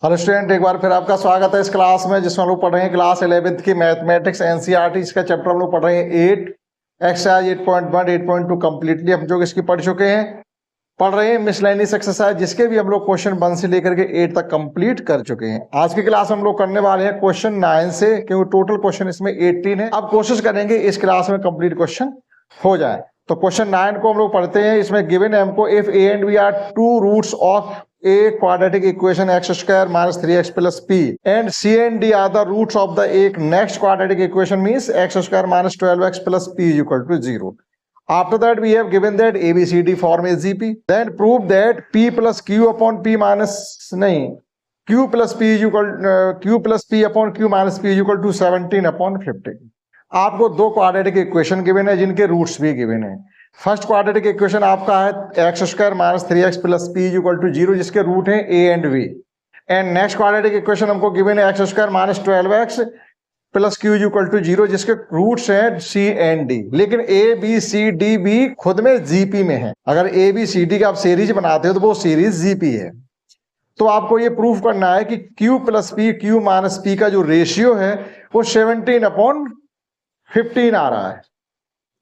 Hello student, एक बार फिर आपका स्वागत है इस क्लास में जिसमें हम लोग पढ़ रहे हैं क्लास 11th की मैथमेटिक्स एनसीईआरटी। इसका चैप्टर हम लोग पढ़ रहे हैं 8 एक्सरसाइज 8.1 8.2 कंप्लीटली हम जो इसकी पढ़ चुके हैं। पढ़ रहे हैं मिसलेनियस एक्सरसाइज जिसके भी हम लोग क्वेश्चन 1 से लेकर के 8 तक कंप्लीट कर चुके हैं। आज की क्लास हम लोग करने वाले हैं क्वेश्चन 9 से, क्योंकि टोटल क्वेश्चन इसमें 18 है। अब कोशिश करेंगे इस क्लास में कंप्लीट क्वेश्चन हो जाए। तो क्वेश्चन 9 को हम लोग पढ़ते हैं। इसमें गिवन है हमको if A and B are two roots of a quadratic equation x square minus 3x plus p and c and d are the roots of the a next quadratic equation means x square minus 12x plus p is equal to 0. After that we have given that abcd form is gp. Then prove that p plus q upon p minus q plus p is equal q plus p upon q minus p is equal to 17 upon 15. आपको दो quadratic equation given है जिनके roots भी given है। First quadratic equation आपका है X square minus 3x plus P is equal to 0 जिसके root है a and b। And next quadratic equation हमको गिवन है X square minus 12x plus q is equal to 0 जिसके roots हैं c and d। लेकिन a b c d भी खुद में gp में है। अगर a b c d का आप सीरीज बनाते हो तो वो सीरीज gp है। तो आपको ये प्रूफ करना है कि q plus p q minus p का जो रेशियो है वो 17 अपॉन 15 आ रहा है,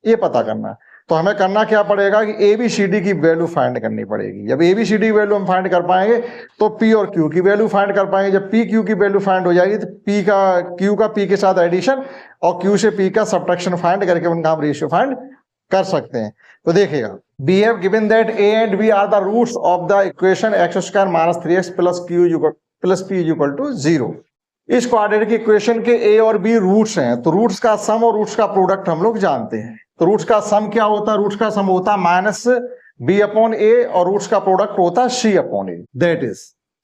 ये पता करना है। तो हमें करना क्या पड़ेगा कि ए बी सी डी की वैल्यू फाइंड करनी पड़ेगी। जब ए बी सी डी की वैल्यू हम फाइंड कर पाएंगे तो पी और क्यू की वैल्यू फाइंड कर पाएंगे। जब पी क्यू की वैल्यू फाइंड हो जाएगी तो क्यू का पी के साथ एडिशन और क्यू से पी का सबट्रैक्शन फाइंड करके उनका हम रेशियो फाइंड कर सकते हैं। तो देखिएगा, we have given that A and B are the roots of the equation X square minus 3x plus Q plus P is equal to 0। इस क्वाड्रेटिक इक्वेशन के ए और बी रूट्स हैं, तो रूट्स का सम और रूट्स का प्रोडक्ट हम लोग जानते हैं। तो रूट्स का सम क्या होता है? रूट्स का सम होता है माइनस बी अपॉन ए और रूट्स का प्रोडक्ट होता है c upon a. That is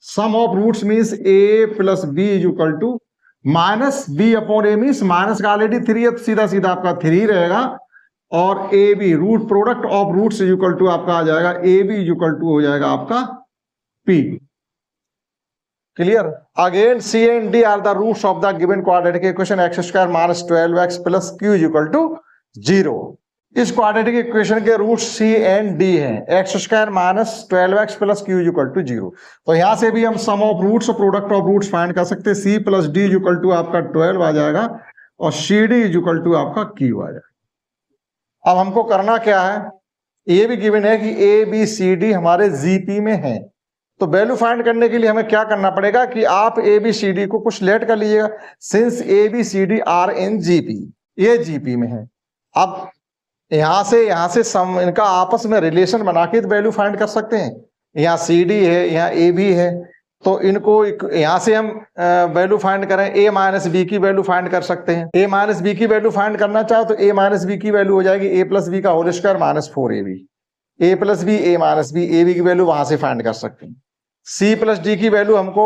sum of roots means a plus b is equal to minus b upon a means minus का ऑलरेडी 3 है तो सीधा सीधा आपका 3 रहेगा। और a b root product of roots is equal to आपका आ जाएगा a b is equal to हो जाएगा आपका p. Clear? Again c and d are the roots of the given quadratic equation X square minus 12x plus Q is equal to 0। इस quadratic equation के root C and D हैं, X square minus 12x plus Q is equal to 0। तो यहां से भी हम sum of roots और product of roots find कर सकते हैं। C plus D is equal to आपका 12 आ जाएगा और सी डी इज इक्वल टू आपका क्यू आ जाएगा। अब हमको करना क्या है, ये भी गिवन है कि ए बी सी डी हमारे जीपी में है। तो वैल्यू फाइंड करने के लिए हमें क्या करना पड़ेगा कि आप ए बी सी डी को कुछ लेट कर लीजिएगा। Since A B C D are in GP, ये जीपी में है। अब यहां से सम इनका आपस में रिलेशन बना के वैल्यू फाइंड कर सकते हैं। यहाँ सी डी है, यहाँ ए बी है, तो इनको यहां से हम वैल्यू फाइंड करें, ए माइनस बी की वैल्यू फाइंड कर सकते हैं। ए माइनस बी की वैल्यू फाइंड करना चाहो तो ए माइनस बी की वैल्यू हो जाएगी ए प्लस बी का whole square minus 4ab। A plus B A minus B, A B की वैल्यू वहां से फाइंड कर सकते हैं। सी प्लस डी की वैल्यू हमको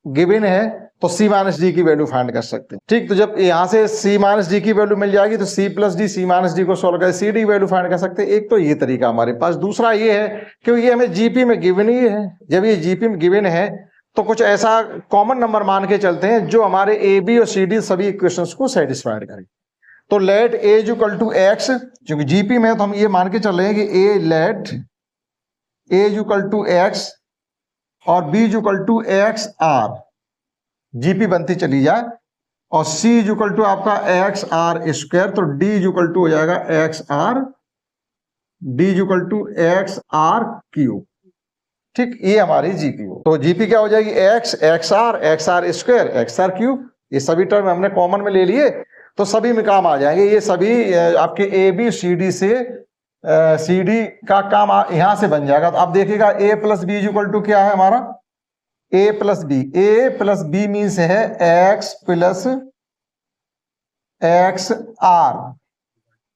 गिवन है तो सी माइनस डी की वैल्यू फाइंड कर सकते हैं। ठीक, तो जब यहां से सी माइनस डी की वैल्यू मिल जाएगी तो C plus D C minus D को सोल्व कर सी डी की वैल्यू फाइंड कर सकते हैं। एक तो ये तरीका हमारे पास। दूसरा ये है कि ये हमें जीपी में गिवन ही है। जब ये जीपी में गिवन है तो कुछ ऐसा कॉमन नंबर मान के चलते हैं जो हमारे ए बी और सी डी सभी इक्वेशंस को सेटिस्फाइड करे। तो let a is equal to x, क्योंकि जीपी में तो हम ये मान के चल रहे हैं कि a let a is equal to x और b is equal to x r, GP बनती चली जाए। और सी इज इक्वल टू आपका एक्स आर स्क्वायर, तो डी इज इक्वल टू हो जाएगा x r, d is equal to x r cube. ठीक, ये हमारी जीपी हो। तो जीपी क्या हो जाएगी? X r square x r cube. ये सभी टर्म हमने कॉमन में ले लिए तो सभी में काम आ जाएंगे। ये सभी आपके ए बी सी डी से सी डी का काम यहां से बन जाएगा। तो आप देखिएगा a plus b is equal to क्या है हमारा? A plus B. A plus b means है x plus x r,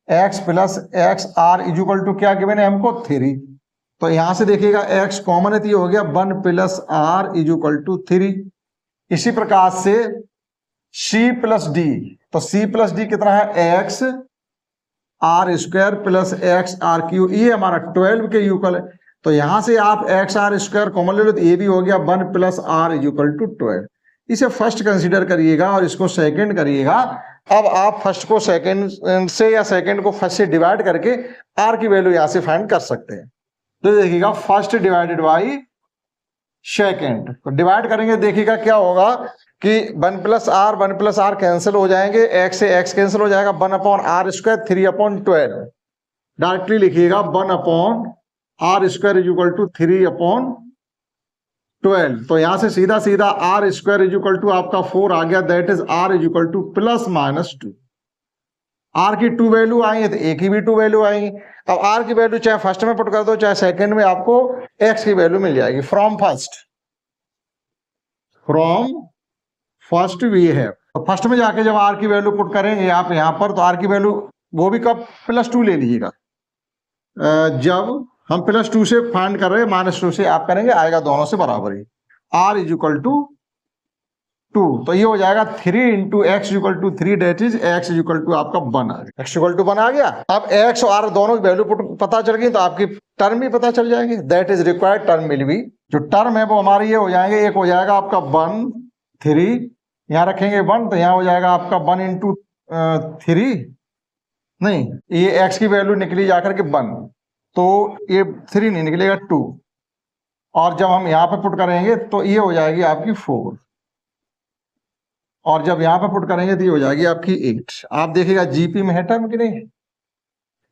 x plus x r is equal to क्या गिवन है हमको? 3। तो यहां से देखिएगा एक्स कॉमन है तो ये हो गया 1 plus r is equal to 3। इसी प्रकार से सी प्लस डी, तो सी प्लस डी कितना है? X r square plus x r cube, ये हमारा 12 के इक्वल है। तो यहां से आप एक्स आर स्क्वायर कॉमन ले लो तो ये भी हो गया 1 plus r is equal to 12। इसे फर्स्ट कंसीडर करिएगा और इसको सेकंड करिएगा। अब आप फर्स्ट को सेकंड से या सेकंड को फर्स्ट से डिवाइड करके आर की वैल्यू यहां से फाइंड कर सकते हैं। तो देखिएगा फर्स्ट डिवाइडेड बाई सेकेंड। तो डिवाइड करेंगे, देखिएगा क्या होगा कि 1 प्लस आर कैंसिल हो जाएंगे, x से x कैंसिल हो जाएगा, 1/r², 3/12। डायरेक्टली लिखिएगा 1/r² इक्वल टू 3/12। तो यहां से सीधा सीधा r² इक्वल टू आपका 4 आ गया, that is r equal to +-2। r की 2 वैल्यू आई है तो a की भी 2 वैल्यू आएंगी। अब r की वैल्यू चाहे फर्स्ट में पुट कर दो चाहे सेकंड में, आपको x की वैल्यू मिल जाएगी। फ्रॉम फर्स्ट वी हैव, तो फर्स्ट में जाके जब r की वैल्यू पुट करेंगे आप यहां पर, तो r की वैल्यू वो भी कब +2 ले लीजिएगा, जब हम +2 से फाइंड कर रहे हैं, -2 से आप करेंगे, आएगा दोनों से बराबर ही। r इज इक्वल टू 2, तो ये हो जाएगा 3 × x equal to 3, that is x equal to आपका 1 आ गया। x इक्वल टू 1 आ गया। अब x और r दोनों की वैल्यू पता चल गई, तो आपकी टर्म भी पता चल जाएगी, that is required term will be, जो टर्म है वो हमारी ये हो जाएंगे, एक हो जाएगा आपका 1 3, यहाँ रखेंगे 1, तो यहाँ हो जाएगा आपका 1 × 3, नहीं ये x की वैल्यू निकली जाकर के 1, तो ये 3 नहीं निकलेगा 2, और जब हम यहाँ पे पुट करेंगे तो ये हो जाएगी आपकी 4, और जब यहाँ पे पुट करेंगे तो ये हो जाएगी आपकी 8। आप देखिएगा जीपी में है टर्म कि नहीं,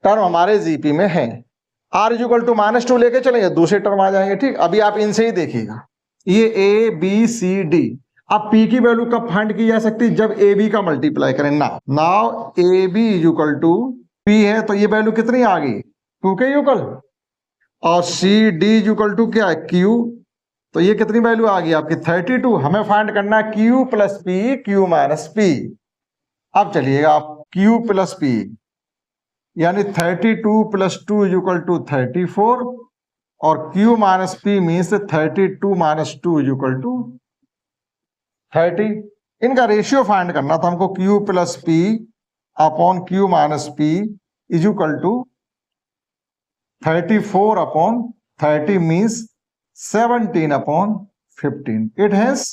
टर्म हमारे जीपी में है। r इज इक्वल टू -2 लेके चलेंगे, दूसरे टर्म आ जाएंगे। ठीक, अभी आप इनसे ही देखिएगा, ये a b c d। अब p की वैल्यू कब फाइंड की जा सकती है, जब a b का मल्टीप्लाई करें। Now a b is equal to p है, तो ये वैल्यू कितनी आ गई, 2 के इक्वल, और c d is equal to क्या है, q, तो ये कितनी वैल्यू आ गई आपकी 32। हमें फाइंड करना है q plus p, q minus p। अब चलिएगा आप q प्लस p, यानी 32 प्लस 2 इज इक्वल टू 34, और q minus p means 32 minus 2 is equal to 30। इनका रेशियो फाइंड करना था हमको, q plus p upon q minus p is equal to 34/30 means 17/15। It has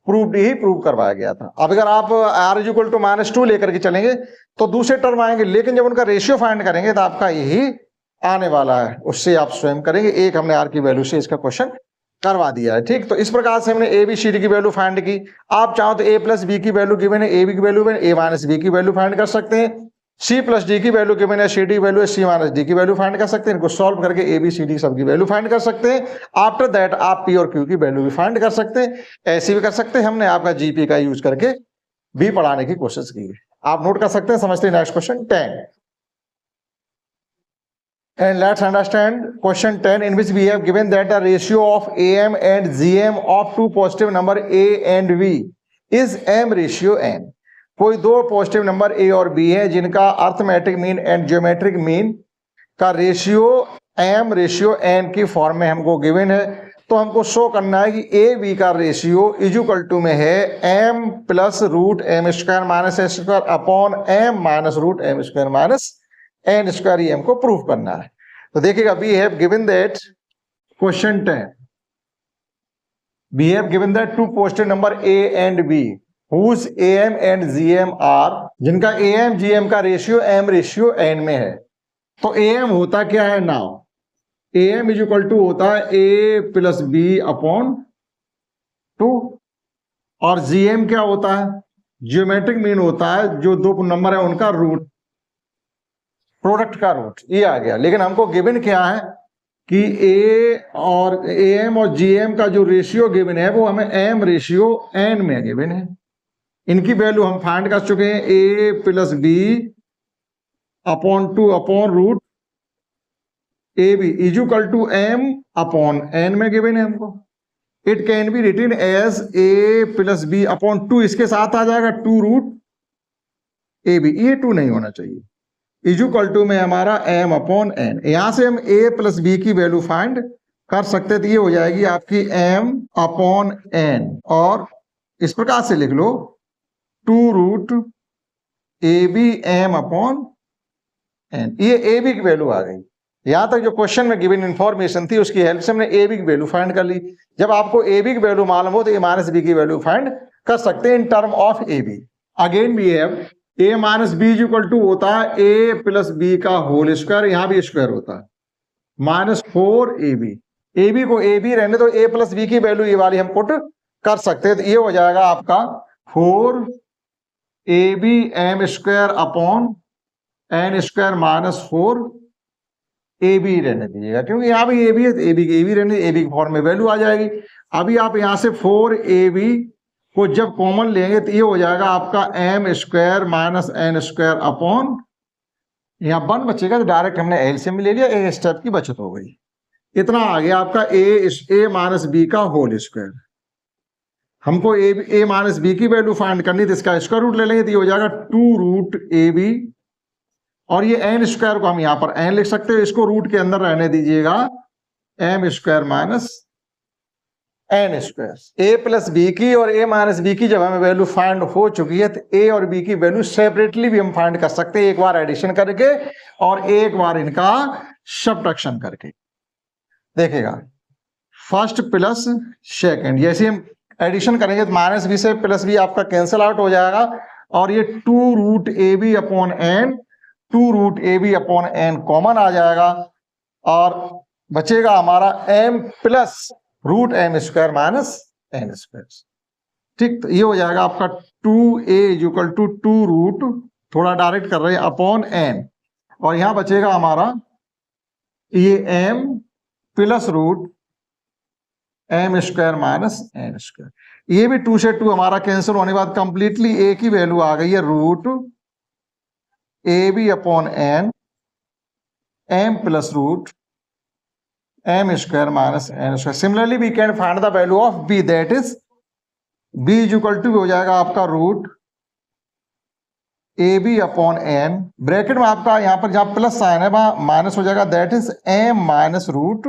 proved, ही prove करवाया गया था। अब अगर आप r इज इक्वल टू -2 लेकर के चलेंगे तो दूसरे टर्म आएंगे, लेकिन जब उनका रेशियो फाइंड करेंगे तो आपका यही आने वाला है, उससे आप स्वयं करेंगे। एक हमने r की वैल्यू से इसका क्वेश्चन करवा दिया है। ठीक, तो इस प्रकार से हमने a b c d की वैल्यू फाइंड की। आप चाहो तो a प्लस b की वैल्यू गिवन है, a b की value given, a minus b की वैल्यू फाइंड कर सकते हैं, c प्लस d की वैल्यू गिवन है, c d वैल्यू है, c माइनस d की वैल्यू फाइंड कर सकते हैं। इनको सॉल्व करके a b c d सब की वैल्यू फाइंड कर सकते हैं। आफ्टर दैट आप p और q की वैल्यू भी फाइंड कर सकते हैं, ऐसे भी कर सकते हैं। हमने आपका जीपी का यूज करके भी पढ़ाने की कोशिश की है, आप नोट कर सकते हैं। समझते हैं next question 10, and let's understand question 10, in which we have given that the ratio of am and gm of two positive number a and b is m ratio n। कोई दो पॉजिटिव नंबर a और b है जिनका arithmetic mean and geometric mean का ratio m ratio n की form में हमको given है। तो हमको शो करना है कि a b का रेशियो इज इक्वल टू में है m plus root m square minus s square upon m minus root m square minus n square, ये हमको प्रूफ करना है। तो देखिएगा, we have given that question 10, we have given that two positive number a and b whose am and gm are, जिनका am gm का ratio m ratio n में है। तो am होता क्या है, now am is equal to होता है a प्लस b अपॉन 2, और gm क्या होता है, ज्योमेट्रिक मीन होता है जो दो नंबर है उनका रूट, प्रोडक्ट का रूट, ये आ गया। लेकिन हमको गिवन क्या है कि a और am और gm का जो रेशियो गिवन है वो हमें m रेशियो n में गिवन है। इनकी वैल्यू हम फाइंड कर चुके हैं, a plus b upon 2 upon root A b is equal to m upon n में गिवन है हमको। It can be written as a plus b upon 2, इसके साथ आ जाएगा 2 रूट ए बी, ये 2 नहीं होना चाहिए, इज इक्वल टू में हमारा m अपॉन n। यहां से हम a प्लस b की वैल्यू फाइंड कर सकते थे, ये हो जाएगी आपकी m अपॉन n, और इस प्रकार से लिख लो 2 रूट ए बी m अपॉन n, ये a b की वैल्यू आ गई। यहां तक जो क्वेश्चन में गिवन इंफॉर्मेशन थी उसकी हेल्प से हमने a b की वैल्यू फाइंड कर ली। जब आपको a b की वैल्यू मालूम हो तो a माइनस b की वैल्यू फाइंड कर सकते हैं in term of a b। Again we have a minus b is equal to होता है a प्लस b का होल स्क्वायर, यहां भी स्क्वायर होता है, -4ab। ए बी को ए बी रहने दो, ए प्लस बी की वैल्यू ये वाली हम पुट कर सकते हैं। तो ये हो जाएगा आपका 4 a b m square upon n square minus 4 a b रहने दीजिएगा, क्योंकि यहाँ भी ए बी है तो ए बी रहने, ए बी फॉर्म में वैल्यू आ जाएगी। अभी आप यहाँ से 4 ए बी को जब कॉमन लेंगे तो ये हो जाएगा आपका m square minus N square upon, यहाँ 1 बचेगा तो डायरेक्ट हमने एलसीएम ले लिया, एक स्टेप की बचत हो गई। इतना आ गया आपका ए माइनस बी का होल स्क्वायर। हमको ए माइनस बी की वैल्यू फाइंड करनी तो इसका स्क्वायर रूट ले लेंगे तो ये हो जाएगा 2 रूट ए बी, और ये एन स्क्वायर को हम यहां पर एन लिख सकते हो, इसको रूट के अंदर रहने दीजिएगा m square minus N square. A plus b की और ए माइनस बी की जब हमें वैल्यू फाइंड हो चुकी है तो ए और बी की वैल्यू सेपरेटली भी हम फाइंड कर सकते हैं, एक बार एडिशन करके और एक बार इनका सब्ट्रैक्शन करके। देखिएगा फर्स्ट प्लस सेकंड, जैसे हम एडिशन करेंगे तो माइनस बी से प्लस बी आपका कैंसिल आउट हो जाएगा, और ये 2 root A B upon n, 2 root A B upon n common आ जाएगा, और बचेगा हमारा m plus root M square minus N square. ठीक, तो ये हो जाएगा आपका 2a इक्वल टू 2 रूट, थोड़ा डायरेक्ट कर रहे हैं, अपॉन n, और यहां बचेगा हमारा ये m plus root M square minus N square. ये भी 2 से 2 हमारा कैंसिल होने के बाद कंप्लीटली a की वैल्यू आ गई है root A B upon N M plus root M square minus N square. Similarly we can find the value of B, that is B equal to हो जाएगा आपका root A B upon N, bracket में आपका यहां पर जहां plus sign है वहां माइनस हो जाएगा, that is m minus root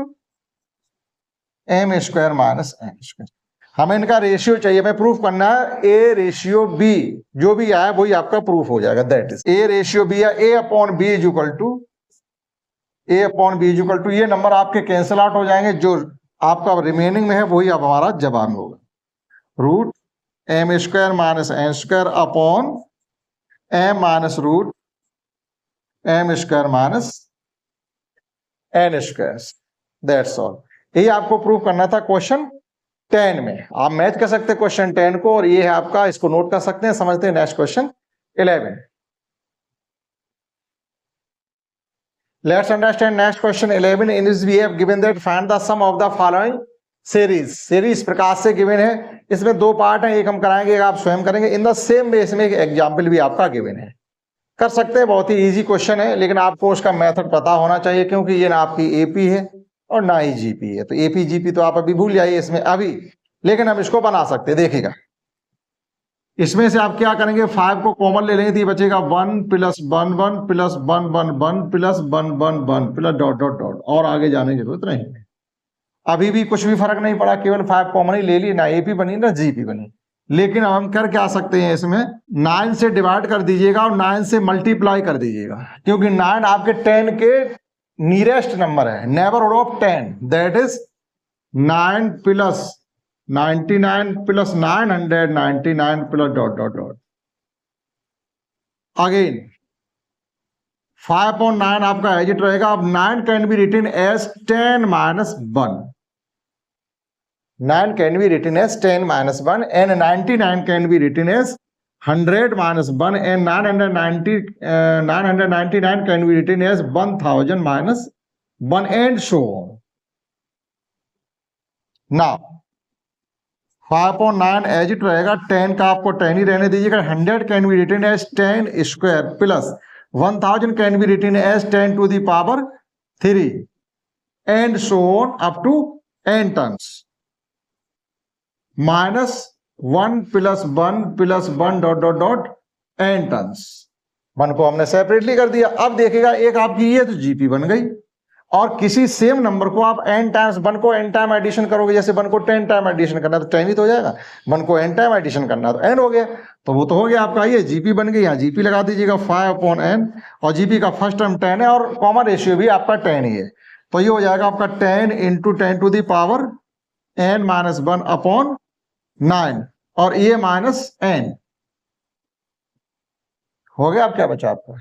M square minus N square. हमें इनका रेशियो चाहिए, हमें प्रूफ करना है ए रेशियो बी, जो भी आया वही आपका प्रूफ हो जाएगा, that is a ratio b या a upon b equal to a upon b equal to, ये नंबर आपके कैंसिल आउट हो जाएंगे, जो आपका रिमेनिंग में है वही अब हमारा जवाब होगा, root M square minus N square upon m minus root M square minus N square, that's all. यही आपको प्रूव करना था क्वेश्चन 10 में। आप मैच कर सकते हैं क्वेश्चन 10 को, और ये है आपका, इसको नोट कर सकते हैं, समझते हैं next question 11। Let's understand next question 11. In this we have given that find the sum of the following series. series प्रकार से given है, इसमें 2 पार्ट हैं, एक हम कराएंगे, एक आप स्वयं करेंगे। इन द सेम वे इसमें एक एग्जाम्पल भी आपका given है, कर सकते हैं, बहुत ही इजी क्वेश्चन है, लेकिन आपको उसका मेथड पता होना चाहिए, क्योंकि ये ना आपकी एपी है और ना ही जीपी है। तो एपी जीपी तो आप अभी भूल जाइए इसमें अभी, लेकिन हम इसको बना सकते हैं। देखिएगा इसमें से आप क्या करेंगे, 5 को कॉमन ले लेंगे तो ये बचेगा 1 plus 1 1 plus 1 1 1 plus 1 1 1 plus dot dot dot, और आगे जाने की जरूरत नहीं है। अभी भी कुछ भी फर्क नहीं पड़ा, केवल 5 कॉमन ही ले ली, ना एपी बनी ना जीपी बनी। लेकिन अब हम कर क्या सकते हैं, इसमें 9 से डिवाइड कर दीजिएगा और 9 से मल्टीप्लाई कर दीजिएगा, क्योंकि 9 आपके 10 के नियरेस्ट नंबर है, neighbourhood of 10, that is 9 plus 99 plus 999 plus dot dot dot. Again 5/9 आपका एज इट रहेगा। अब 9 can be written as 10 minus 1, 9 can be written as 10 minus 1, and 99 can be written as 100 minus 1, and 999 can be written as 1000 minus 1, and so on. Now 5/9 as it रहेगा, 10 का आपको 10 ही रहने दीजिएगा, 100 can be written as 10 square plus 1000 can be written as 10 to the power 3, and so on up to n terms, minus 1 plus 1 plus 1 dot dot डॉट n terms. 1 को हमने separately कर दिया। अब देखिएगा एक आपकी ये तो जीपी बन गई, और किसी सेम नंबर को आप n टाइम्स 1 को n टाइम एडिशन करोगे, जैसे 1 को 10 टाइम एडिशन करना तो 10 ही तो हो जाएगा, 1 को n टाइम एडिशन करना तो n हो गया, तो वो तो हो गया आपका, ये जीपी बन गई। यहाँ जीपी लगा दीजिएगा 5/n, और जीपी का फर्स्ट टर्म 10 है और कॉमन रेशियो भी आपका 10 ही है, तो ये हो जाएगा आपका 10 into 10 to the power n minus 1 upon 9, और ये माइनस n हो गया। अब क्या बचा आपका,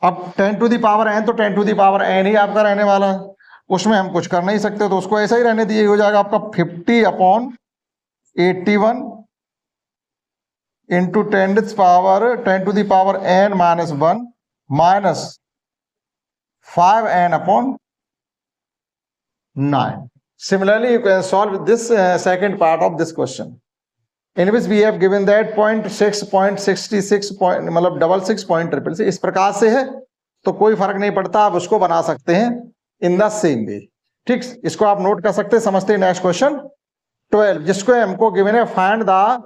अब 10 टू दी पावर n, तो 10 टू दी पावर n ही आपका रहने वाला है। उसमें हम कुछ कर नहीं सकते, तो उसको ऐसा ही रहने दिए, हो जाएगा आपका 50/81 into 10 to the power n minus 1 minus 5n/9. Similarly, you can solve this second part of this question, in which we have given that 0.6.66 मतलब 66.666. इस प्रकार से है तो कोई फर्क नहीं पड़ता, आप उसको बना सकते हैं इन द सेम वे. ठीक, इसको आप नोट कर सकते हैं. समझते हैं नेक्स्ट क्वेश्चन 12, जिसको हमको गिवन है find the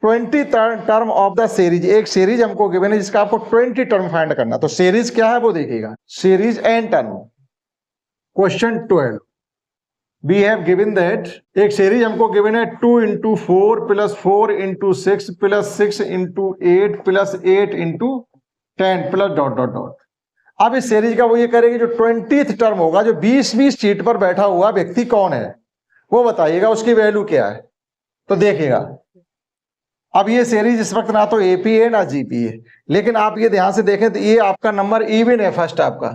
20 term of the series. एक सीरीज हमको गिवन है जिसका आपको 20 टर्म फाइंड करना. तो सीरीज क्या है वो देखिएगा, series n term. Question 12 we have given that एक सीरीज हमको गिवन है 2 into 4 plus 4 into 6 plus 6 into 8 plus 8 into 10 plus dot dot dot. अब इस सीरीज का वो ये करेगी जो 20th टर्म होगा, जो 20 सीट पर बैठा हुआ व्यक्ति कौन है वो बताइएगा, उसकी वैल्यू क्या है. तो देखिएगा अब ये सीरीज इस वक्त ना तो एपी है ना जीपी है, लेकिन आप ये ध्यान से देखें तो ये आपका नंबर इवन है फर्स्ट आपका,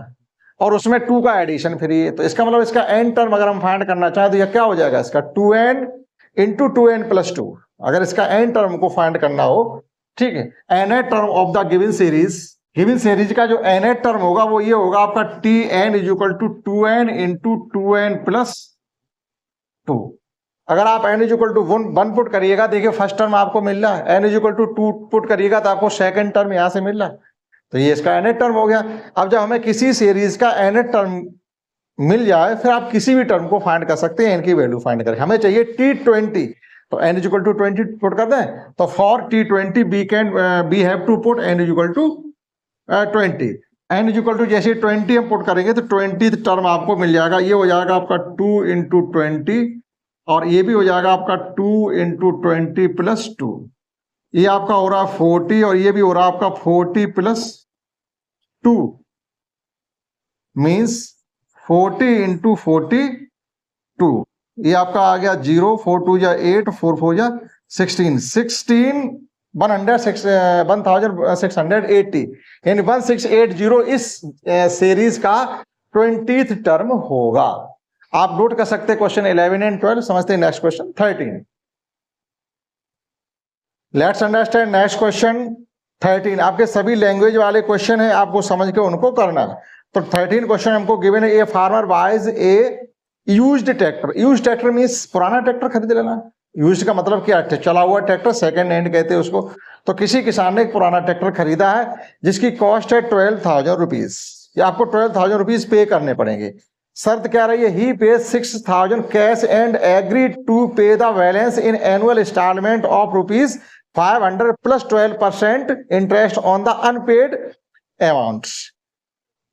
और उसमें 2 का एडिशन फ्री है. तो इसका मतलब इसका n टर्म अगर हम फाइंड करना चाहें तो यह क्या हो जाएगा, इसका 2n इंटू 2n प्लस 2. अगर इसका n टर्म को फाइंड करना हो, ठीक है, n term of the given series का जो n टर्म होगा वो ये होगा आपका tn is equal to 2n into 2n plus 2. अगर आप n is equal to 1 put करिएगा, देखिए फर्स्ट टर्म आपको मिल रहा है, n is equal to 2 put करिएगा तो आपको सेकंड टर्म यहां से मिल रहा है. तो ये इसका n टर्म हो गया. अब जब हमें किसी सीरीज का n टर्म मिल जाए, फिर आप किसी भी टर्म को फाइंड कर सकते हैं, n की वैल्यू फाइंड करके. हमें चाहिए t20, तो n is equal to 20 put कर दें. तो for t20 we have to put n is equal to 20. n is equal to जैसे 20 हम पुट करेंगे तो 20th टर्म आपको मिल जाएगा. ये हो जाएगा आपका 2 इंटू 20, और ये भी हो जाएगा आपका 2 इंटू 20 प्लस 2. ये आपका हो रहा 40, और ये भी हो रहा आपका 40 प्लस 2 मीन्स 40 इंटू 42. ये आपका आ गया 0, 4 2 जा 8, 4 4 जा 16, 1680, यानी 1680 इस सीरीज का 20th टर्म होगा. आप नोट कर सकते हैं क्वेश्चन 11 एंड 12. समझते हैं next question 13. Let's understand next question 13. आपके सभी लैंग्वेज वाले क्वेश्चन है, आपको समझ के उनको करना है. तो 13 क्वेश्चन हमको गिवन है, a farmer buys a used tractor. Used tractor means पुराना ट्रैक्टर खरीद लेना. यूज्ड का मतलब क्या है, चला हुआ ट्रैक्टर, सेकंड हैंड कहते हैं उसको. तो किसी किसान ने एक पुराना ट्रैक्टर खरीदा है जिसकी कॉस्ट है 12,000 रुपीज. ये आपको 12,000 रुपीज पे करने पड़ेंगे. शर्त क्या रही है, he pay 6,000 cash and agree to pay the balance in annual instalment of rupees 500 plus 12% interest on the unpaid amount.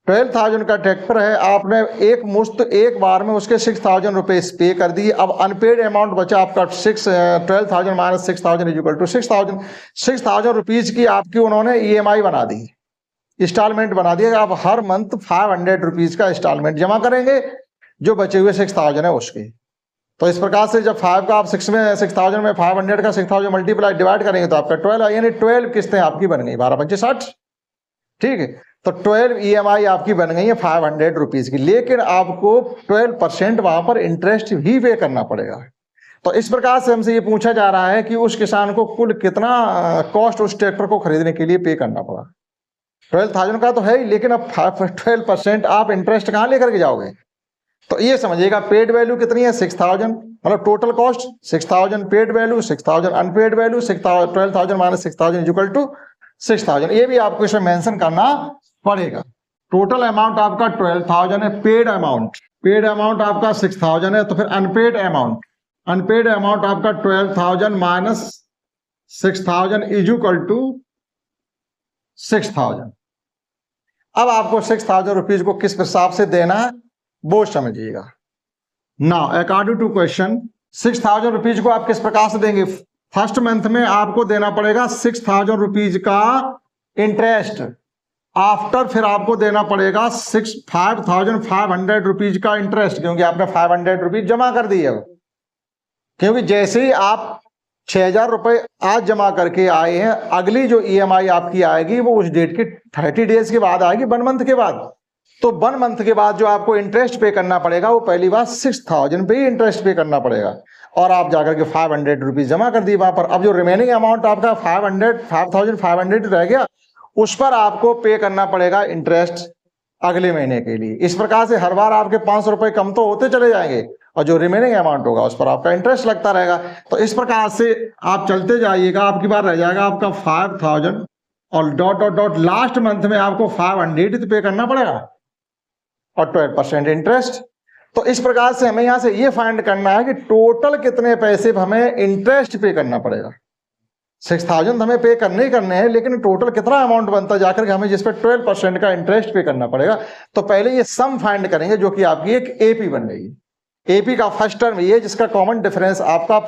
12,000 का ट्रैक्टर है, आपने एक मुश्त एक बार में उसके 6,000 रुपए पे कर दिए. अब अनपेड अमाउंट बचा आपका 12,000 minus 6,000 is equal to 6,000 rupees की आपकी उन्होंने EMI बना दी, इंस्टॉलमेंट बना दिया. आप हर मंथ 500 रुपीज का इंस्टॉलमेंट जमा करेंगे, जो बचे हुए 6,000 है उसके. तो इस प्रकार से जब 5 का आप 6,000 में 500 का 6,000 मल्टीप्लाई डिवाइड करेंगे तो आपका 12, यानी 12 किस्तें आपकी बन गई, 12 25 60. ठीक है, तो 12 EMI आपकी बन गई है 500 रुपीज की, लेकिन आपको 12% वहां पर इंटरेस्ट भी पे करना पड़ेगा. तो इस प्रकार से हमसे ये पूछा जा रहा है कि उस किसान को कुल कितना कॉस्ट उस ट्रैक्टर को खरीदने के लिए पे करना पड़ा. 12,000 का तो है ही, लेकिन अब 12% आप इंटरेस्ट कहाँ लेकर के जाओगे. तो ये समझिएगा पेड वैल्यू कितनी है 6,000, मतलब total cost 6,000, paid value 6,000, unpaid value 12,000 minus 6,000 is equal to 6,000. ये भी आपको इसमें मेंशन करना पड़ेगा. टोटल अमाउंट आपका 12,000 है, पेड अमाउंट आपका 6,000 है. तो फिर अनपेड अमाउंट आपका 12,000 माइनस 6,000 इज इक्वल टू 6,000. अब आपको 6,000 रुपीज को किस हिसाब से देना है वो समझिएगा. Now according to question 6,000 rupees को आप किस प्रकार से देंगे. फर्स्ट मंथ में आपको देना पड़ेगा 6,000 रुपीज का इंटरेस्ट. आफ्टर फिर आपको देना पड़ेगा 5,500 रुपीज का इंटरेस्ट, क्योंकि आपने 500 रुपीज जमा कर दिए. क्योंकि जैसे ही आप 6,000 रुपए आज जमा करके आए हैं, अगली जो EMI आपकी आएगी वो उस डेट के 30 डेज के बाद आएगी, 1 मंथ के बाद. तो 1 मंथ के बाद जो आपको इंटरेस्ट पे करना पड़ेगा वो पहली बार 6,000 पे ही इंटरेस्ट पे करना पड़ेगा, और आप जाकर के 500 रुपीज जमा कर दिए वहां पर। अब जो रिमेनिंग अमाउंट आपका 5,500 रह गया, उस पर आपको पे करना पड़ेगा इंटरेस्ट अगले महीने के लिए। इस प्रकार से हर बार आपके 500 रुपए कम तो होते चले जाएंगे, और जो रिमेनिंग अमाउंट होगा उस पर आपका इंटरेस्ट लगता रहेगा। तो इस प्रकार से आप चलते जाइएगा, आपकी बार रह जाएगा आपका 5,000 और dot dot dot last month में आपको 500 पे करना पड़ेगा और 12% इंटरेस्ट। तो इस प्रकार से हमें यहां से ये फाइंड करना है कि टोटल कितने पैसे हमें इंटरेस्ट पे करना पड़ेगा। 6,000 हमें पे करने ही करने हैं, लेकिन टोटल कितना अमाउंट बनता जाकर के हमें जिस पर 12% का इंटरेस्ट पे करना पड़ेगा। तो पहले ये सम फाइंड करेंगे, जो कि आपकी एक एपी बन गई। एपी का फर्स्ट टर्म ये, जिसका कॉमन डिफरेंस आपका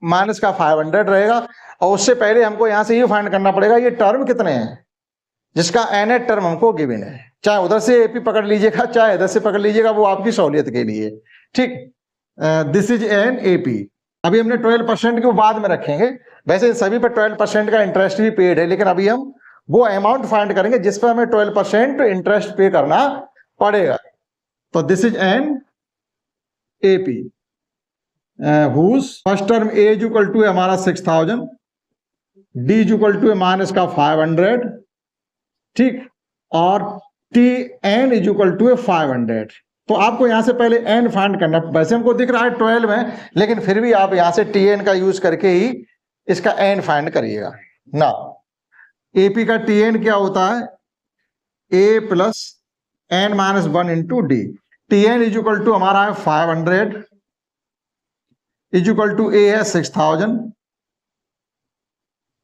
माइनस का 500 रहेगा, और उससे पहले हमको यहां से ये फाइंड करना पड़ेगा ये टर्म कितने हैं, जिसका nth टर्म हमको गिवन है। चाहे उधर से एपी पकड़ लीजिएगा, चाहे इधर से पकड़ लीजिएगा, वो आपकी सहूलियत के लिए, ठीक। This is an AP. अभी हमने 12% के बाद में रखेंगे, वैसे सभी पर 12% का इंटरेस्ट भी पेड है, लेकिन अभी हम वो अमाउंट फाइंड करेंगे जिस पर हमें 12% इंटरेस्ट पे करना पड़ेगा। तो this is an AP whose first term a is equal to हमारा 6,000, d is equal to minus का 500, ठीक, और t n is equal to 500। तो आपको यहां से पहले एन फाइंड करना, वैसे हमको दिख रहा है 12 में, लेकिन फिर भी आप यहां से टी एन का यूज करके ही इसका एन फाइंड करिएगा ना। एपी का टी एन क्या होता है, a plus n minus 1 into d. T n is equal to हमारा है 500 इज इक्वल टू ए है 6,000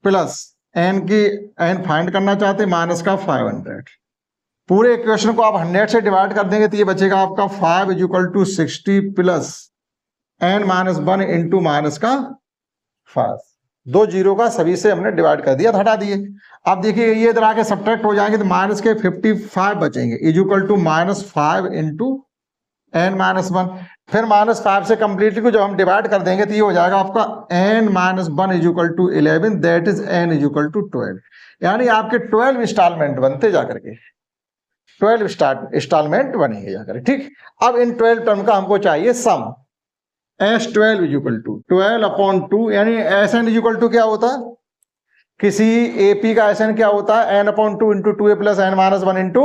प्लस एन की एन फाइंड करना चाहते माइनस का 500। पूरे इक्वेशन को आप 100 से डिवाइड कर देंगे तो ये बचेगा आपका 5 is equal to 60 plus n minus 1 into minus का 5। 2 जीरो का सभी से हमने डिवाइड कर दिया, हटा दिए। अब देखिए ये इधर आके सब्ट्रैक्ट हो जाएंगे तो माइनस के 55 बचेंगे, is equal to minus 5 into n minus 1। फिर माइनस 5 से कंप्लीटली को जब हम डिवाइड कर देंगे तो ये हो जाएगा आपका n minus 1 is equal to 11, that is n is equal to 12। यानी आपके 12 इंस्टॉलमेंट बनते जाकर के 12 इंस्टॉलमेंट बनेंगे जाकर, ठीक। अब इन 12 टर्म का हमको चाहिए सम। S12 इज इक्वल टू 12/2, यानी SN इज इक्वल टू क्या होता है, किसी AP का SN क्या होता है, n/2 into 2a plus n minus 1 into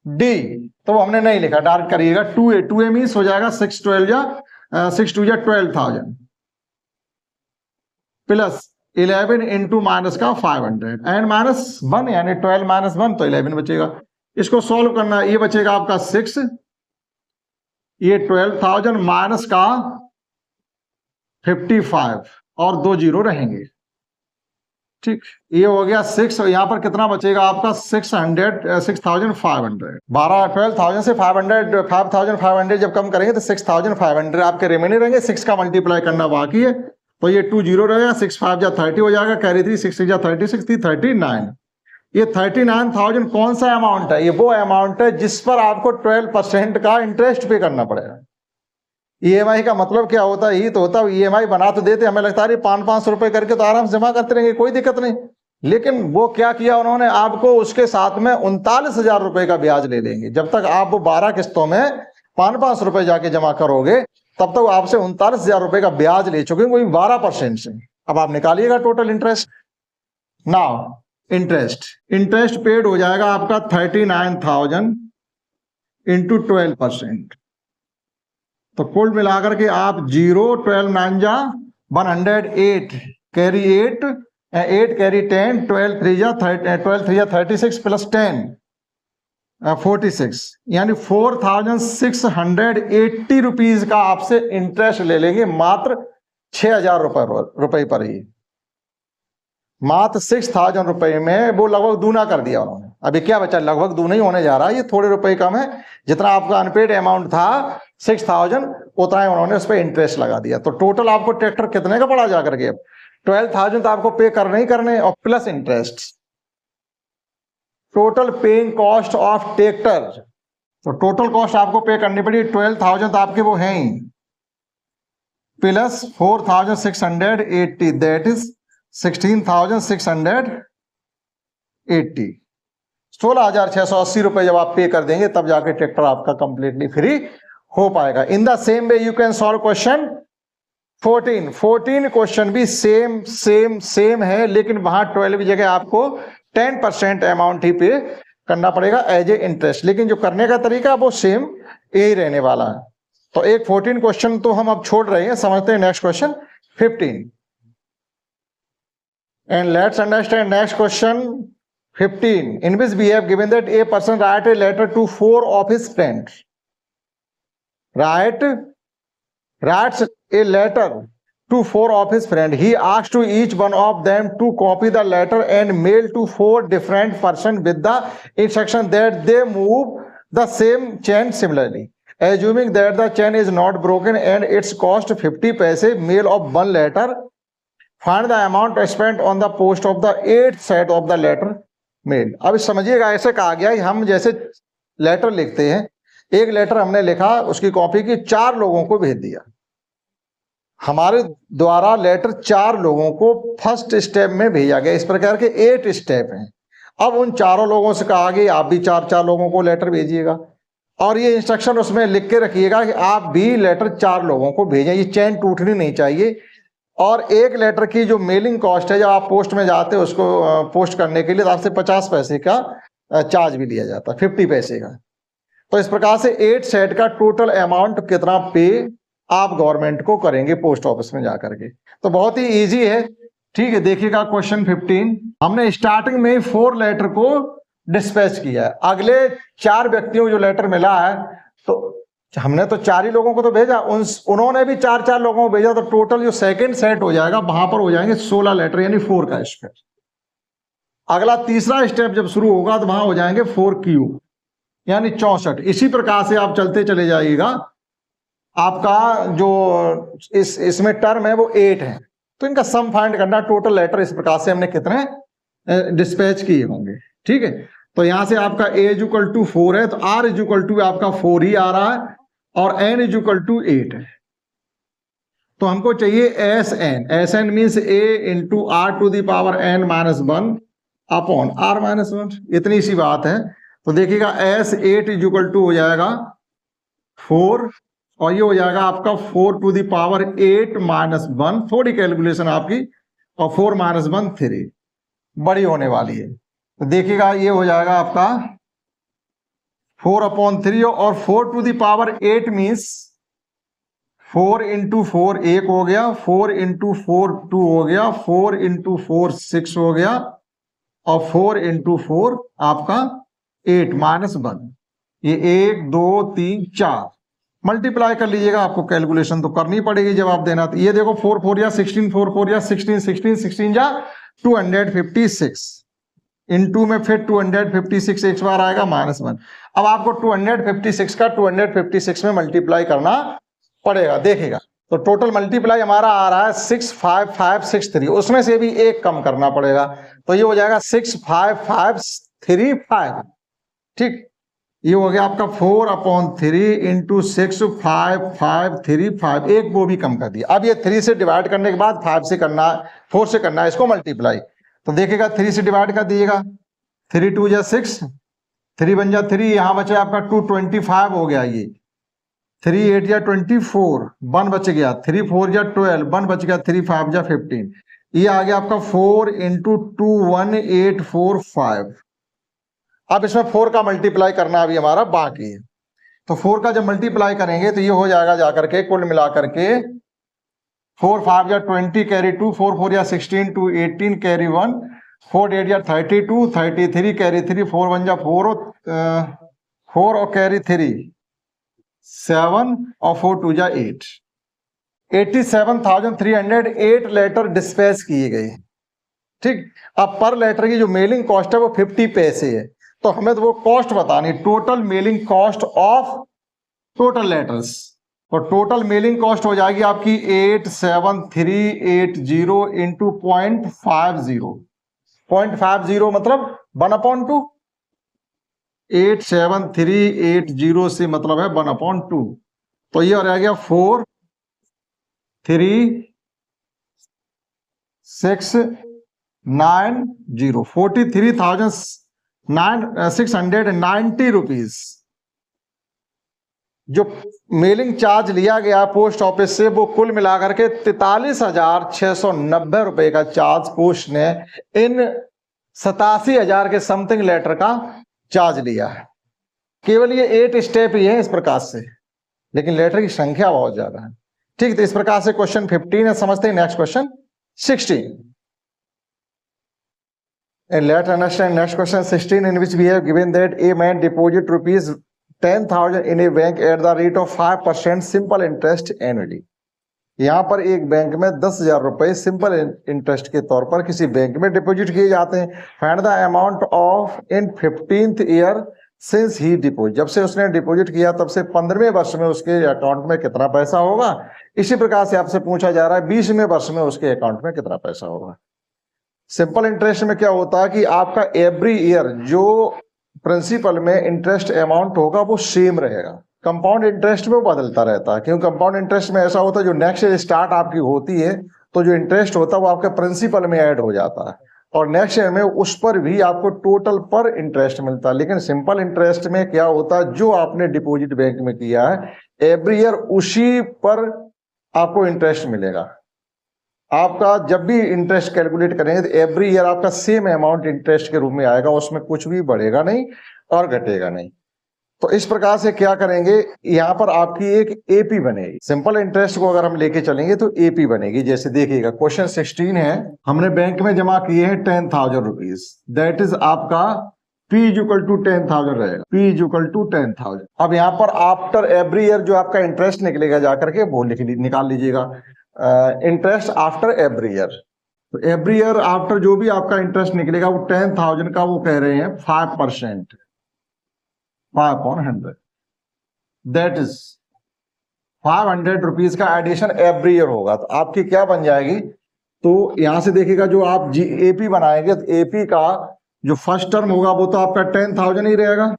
D। तो वो हमने नहीं लिखा, डायरेक्ट करिएगा 2a मीन्स हो जाएगा 6 2 12,000 प्लस 11 इंटू माइनस का 500 n माइनस 1, यानी 12 माइनस 1 तो 11 बचेगा। इसको सॉल्व करना है, ये बचेगा आपका 6, ये 12,000 माइनस का 55 और 2 जीरो रहेंगे, ठीक। ये हो गया 6, और यहां पर कितना बचेगा आपका 6,500। 12,000 से 5,500 जब कम करेंगे तो 6,500 आपके रिमेनिंग रहेंगे। 6 का मल्टीप्लाई करना बाकी है, तो ये 2 जीरो रहेगा, 6 5 30 हो जाएगा, कैरी 3 6 36 39। ये 39,000 कौन सा अमाउंट है, ये वो अमाउंट है जिस पर आपको 12% का इंटरेस्ट पे करना पड़ेगा। EMI का मतलब क्या होता है, ये तो होता है EMI बना तो देते, हमें लगता है 500 रुपए करके तो आराम से जमा करते रहेंगे, कोई दिक्कत नहीं। लेकिन वो क्या किया उन्होंने, आपको उसके साथ में 39,000 रुपए का ब्याज ले लेंगे। जब तक आप वो 12 किस्तों में 500 रुपए जाके जमा करोगे तब तक आपसे 39,000 रुपए का ब्याज ले चुके हैं, वही 12% से। अब आप निकालिएगा total interest. Now interest paid हो जाएगा आपका 39,000 इंटू 12%। तो कुल मिलाकर के आप 0 12 9 जा 108 कैरी 8 कैरी 10 12 3 जा 36 प्लस 10 46, यानी 4,680 रुपीज का आपसे इंटरेस्ट ले लेंगे मात्र 6,000 रुपए पर ही। मात्र 6,000 रुपए में वो लगभग दूना कर दिया उन्होंने। अभी क्या बचा, लगभग दूना ही होने जा रहा है, ये थोड़े रुपए कम है। जितना आपका अनपेड अमाउंट था 6,000 उतना ही उन्होंने उस पर इंटरेस्ट लगा दिया। तो टोटल आपको ट्रैक्टर कितने का पड़ा जाकर के, 12,000 तो आपको पे करने ही करने, और plus interest. Total paying cost of tractor, तो टोटल कॉस्ट आपको पे करनी पड़ी 12,000 तो आपके वो हैं ही, प्लस 4,680 दैट इज 16,680। 16,680 रुपए जब आप पे कर देंगे तब जाके ट्रैक्टर आपका कंप्लीटली फ्री हो पाएगा। In the same way you can solve question 14 question भी सेम है, लेकिन वहां 12 की जगह आपको 10% अमाउंट ही पे करना पड़ेगा एज ए इंटरेस्ट, लेकिन जो करने का तरीका वो सेम यही रहने वाला है। तो एक 14 क्वेश्चन तो हम अब छोड़ रहे हैं, समझते हैं next question 15। And let's understand next question 15, in which we have given that a person write a letter to 4 of his friends. Writes a letter to 4 of his friends. He asks to each one of them to copy the letter and mail to 4 different persons with the instruction that they move the same chain similarly. Assuming that the chain is not broken and its cost 50 paise, mail of one letter. Find the amount spent on the post of the 8th set of the letter मेल। अब समझिएगा, ऐसे कहा गया हम जैसे letter लिखते हैं, एक लेटर हमने लिखा, उसकी कॉपी की 4 लोगों को भेज दिया। हमारे द्वारा लेटर 4 लोगों को फर्स्ट स्टेप में भेजा गया। इस प्रकार के 8 स्टेप हैं। अब उन चारों लोगों से कहा गया आप भी 4 लोगों को लेटर भेजिएगा, और ये इंस्ट्रक्शन उसमें लिख के रखिएगा कि आप भी लेटर 4 लोगों को भेजें। ये चेन टूटनी नहीं चाहिए। और एक लेटर की जो मेलिंग कॉस्ट है, जब आप पोस्ट में जाते हो उसको पोस्ट करने के लिए, तो आपसे 50 पैसे का चार्ज भी लिया जाता है, 50 पैसे का। तो इस प्रकार से 8 सेट का टोटल अमाउंट कितना पे आप गवर्नमेंट को करेंगे पोस्ट ऑफिस में जाकर के। तो बहुत ही इजी है, ठीक है। देखिएगा क्वेश्चन 15, हमने स्टार्टिंग में 4 लेटर को डिस्पैच किया है। अगले 4 व्यक्तियों को जो लेटर मिला है, तो हमने तो 4 ही लोगों को तो भेजा, उन्होंने भी 4 लोगों को भेजा, तो टोटल जो सेकंड सेट हो जाएगा वहां पर हो जाएंगे 16 लेटर, यानी 4 का स्टेप। अगला तीसरा स्टेप जब शुरू होगा तो वहां हो जाएंगे 4Q, यानी 64। इसी प्रकार से आप चलते चले जाइएगा। आपका जो इसमें टर्म है वो 8 है, तो इनका सम फाइंड करना, टोटल लेटर इस प्रकार से हमने कितने डिस्पैच किए होंगे, ठीक है। तो यहां से आपका A = 4 है, तो R = आपका 4 ही आ रहा है, और N = 8 है। तो हमको चाहिए SN means A × R⁻n-1 upon R-1, इतनी सी बात है। तो देखिएगा S8 = हो जाएगा 4, और ये हो जाएगा आपका 4⁻8-1, थोड़ी कैलकुलेशन आपकी, और 4 - 1 3 बड़ी होने वाली है। तो देखिएगा ये हो जाएगा आपका 4/3, और 4⁸ मीन्स 4 × 4 1 हो गया, 4 × 4 2 हो गया, 4 × 4 6 हो गया, और 4 × 4 आपका 8 - 1। ये 1 2 3 4 मल्टीप्लाई कर लीजिएगा। आपको कैलकुलेशन तो करनी पड़ेगी जब आप देना। तो ये देखो 4 4 16, 4 4 16, 16 16 256, इनटू में फिर 256 एक बार आएगा -1। अब आपको 256 का 256 में मल्टीप्लाई करना पड़ेगा। देखिएगा तो टोटल मल्टीप्लाई हमारा आ रहा है 65563, उसमें से भी एक कम करना पड़ेगा, तो ये हो जाएगा 65535। ठीक, ये हो गया आपका 4/3 × 65535, एक वो भी कम कर दिया। अब ये 3 से डिवाइड करने के बाद 5 से करना, 4 से करना है इसको मल्टीप्लाई। तो देखिएगा 3 से डिवाइड कर दीजिएगा, 3 2 जा 6, 3 1 जा 3, यहां बचे आपका 225 हो गया। ये 3 8 जा 24, 1 बच गया, 3 4 जा 12, 1 बच गया, 3 5 जा 15। ये आ गया आपका 4 × 21845। अब इसमें 4 का मल्टीप्लाई करना अभी हमारा बाकी है। तो 4 का जब मल्टीप्लाई करेंगे तो ये हो जाएगा जाकर के कुल मिलाकर के 4 5 या 20 कैरी 2, 4 4 या 16 2 18 कैरी 1, 4 8 या 32 33 कैरी 3, 4 1 या 4 और कैरी 3 7, और 4 2 या 8। 87,308 लेटर डिस्पैच किए गए। ठीक, अब पर लेटर की जो मेलिंग कॉस्ट है वो 50 पैसे है, तो हमें तो वो कॉस्ट बतानी, total mailing cost of total letters. तो टोटल मेलिंग कॉस्ट हो जाएगी आपकी 87380 इंटू 0.50। 0.50 मतलब 1/2। 87380 से मतलब है 1/2। तो ये रह गया 43690, 43,000 690 रुपीज जो मेलिंग चार्ज लिया गया पोस्ट ऑफिस से, वो कुल मिलाकर के 43,690 रुपए का चार्ज पोस्ट ने इन 87,000 के समथिंग लेटर का चार्ज लिया है। केवल ये 8 स्टेप ही है इस प्रकार से, लेकिन लेटर की संख्या बहुत ज्यादा है। ठीक, तो इस प्रकार से क्वेश्चन 15 है, समझते हैं। Next question 16, and let's understand next question 16, in which we have given that a man deposit rupees 10,000 in a bank at the rate of 5% simple interest annually। यहाँ पर एक बैंक में 10,000 रुपए सिंपल इंटरेस्ट के तौर पर किसी बैंक में डिपॉजिट किए जाते हैं। Find the amount of in 15th year since he deposit, जब से उसने डिपॉजिट किया तब से 15वें वर्ष में उसके अकाउंट में कितना पैसा होगा। इसी प्रकार से आपसे पूछा जा रहा है 20वें वर्ष में उसके अकाउंट में कितना पैसा होगा। सिंपल इंटरेस्ट में क्या होता है कि आपका एवरी ईयर जो प्रिंसिपल में इंटरेस्ट अमाउंट होगा वो सेम रहेगा। कंपाउंड इंटरेस्ट में वो बदलता रहता है, क्योंकि कंपाउंड इंटरेस्ट में ऐसा होता है जो नेक्स्ट ईयर स्टार्ट आपकी होती है तो जो इंटरेस्ट होता है वो आपके प्रिंसिपल में ऐड हो जाता है, और नेक्स्ट ईयर में उस पर भी आपको टोटल पर इंटरेस्ट मिलता है। लेकिन सिंपल इंटरेस्ट में क्या होता है, जो आपने डिपॉजिट बैंक में किया है एवरी ईयर उसी पर आपको इंटरेस्ट मिलेगा। आपका जब भी इंटरेस्ट कैलकुलेट करेंगे तो एवरी ईयर आपका सेम अमाउंट इंटरेस्ट के रूप में आएगा, उसमें कुछ भी बढ़ेगा नहीं और घटेगा नहीं। तो इस प्रकार से क्या करेंगे, यहाँ पर आपकी एक एपी बनेगी। सिंपल इंटरेस्ट को अगर हम लेके चलेंगे तो एपी बनेगी। जैसे देखिएगा क्वेश्चन 16 है, हमने बैंक में जमा किए हैं 10,000 रुपीज, दैट इज आपका P इक्वल टू 10,000 रहेगा, P इक्वल टू 10,000। अब यहाँ पर आफ्टर एवरी ईयर जो आपका इंटरेस्ट निकलेगा जाकर के वो निकाल लीजिएगा, इंटरेस्ट आफ्टर एवरी ईयर। तो एवरी ईयर आफ्टर जो भी आपका इंटरेस्ट निकलेगा वो 10,000 का वो कह रहे हैं 5%, 5/100, दैट इज 500 रुपीज का एडिशन एवरी ईयर होगा। तो आपकी क्या बन जाएगी, तो यहां से देखिएगा जो आप एपी बनाएंगे तो एपी का जो फर्स्ट टर्म होगा वो तो आपका 10,000 ही रहेगा,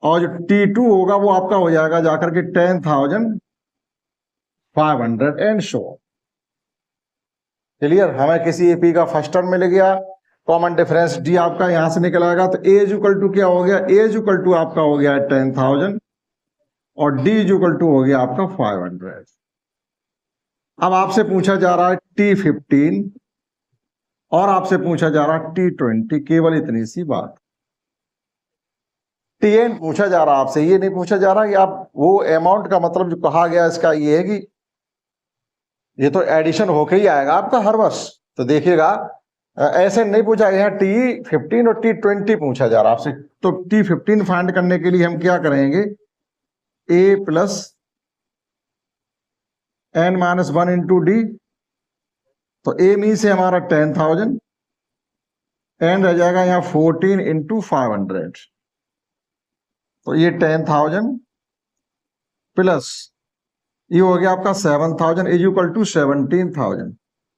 और जो T2 होगा वो आपका हो जाएगा जाकर के 10,500 एंड शो। क्लियर, हमें किसी एपी का फर्स्ट टर्म मिल गया, कॉमन डिफरेंस डी आपका यहां से निकल आएगा। तो एज इक्वल टू क्या हो गया, एज इक्वल टू आपका हो गया 10,000 और डी इक्वल टू हो गया आपका 500। अब आपसे पूछा जा रहा है T15 और आपसे पूछा जा रहा है T20, केवल इतनी सी बात। Tn पूछा जा रहा है आपसे, ये नहीं पूछा जा रहा कि आप वो अमाउंट का मतलब जो कहा गया इसका ये है कि ये तो एडिशन होके ही आएगा आपका हर वर्ष। तो देखिएगा ऐसे नहीं पूछा गया, T15 और T20 पूछा जा रहा है आपसे। तो T15 फाइंड करने के लिए हम क्या करेंगे, a plus n-1 into D. तो a मी से हमारा 10,000, n रह जाएगा यहाँ 14 इंटू 500। तो ये 10,000 प्लस ये हो गया आपका 7,000 इज इक्वल टू 17,000,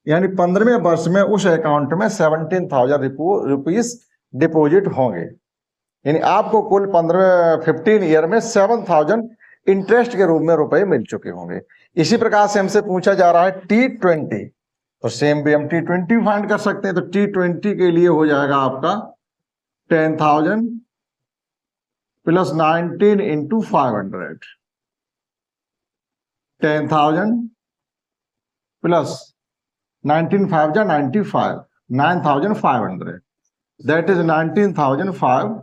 यानी 15वें वर्ष में उस अकाउंट में 17,000 रुपीज डिपॉजिट होंगे। यानी आपको कुल 15 ईयर में 7,000 इंटरेस्ट के रूप में रुपए मिल चुके होंगे। इसी प्रकार से हमसे पूछा जा रहा है T20, तो सेम भी हम T20 फाइंड कर सकते हैं। तो T20 के लिए हो जाएगा आपका 10,000 प्लस 19 इंटू 500, 10,000 प्लस 19 5 जा 95, 9,500, दैट इज 19,500।